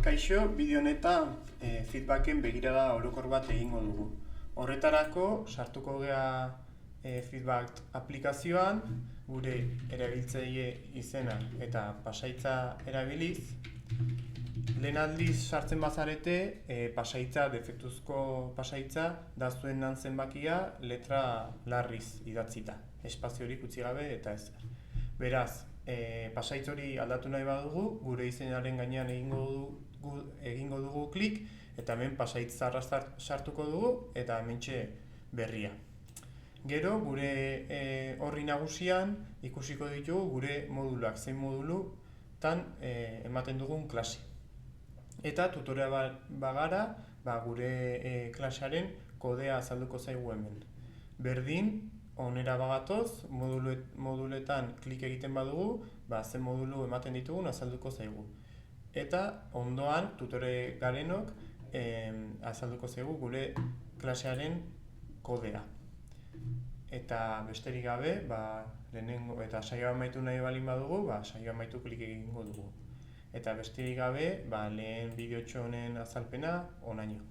Kaixo, bideo honetan feedbacken begirada orokor bat egingo dugu. Horretarako, sartuko gea feedback aplikazioan, gure erabiltzaile izena eta pasahitza erabiliz. Lehen aldiz sartzen bazarete, pasahitza, defektuzko pasahitza, da zuen nan zenbakia letra larriz idatzita, espaziorik utzi gabe eta ezer. Beraz, pasahitz hori aldatu nahi badugu, gure izenaren gainean egingo dugu klik, eta hemen pasahitz zarra sartuko dugu, eta hementxe berria. Gero, gure horri nagusian ikusiko ditugu gure moduluak, zein modulutan ematen dugun klase. Eta tutorial bagara, gure klasearen kodea azalduko zaigu hemen. Berdin, onera bagatoz, moduletan klik egiten badugu, ze modulu ematen ditugun azalduko zaigu. Eta ondoan, tutore garenok azalduko zaigu gure klasearen kodea. Eta besterik gabe, lehenengo eta saioa amaitu nahi balin badugu, saioa amaitu klik egingo dugu. Eta besterik gabe, lehen bideotxo honen azalpena, onaino.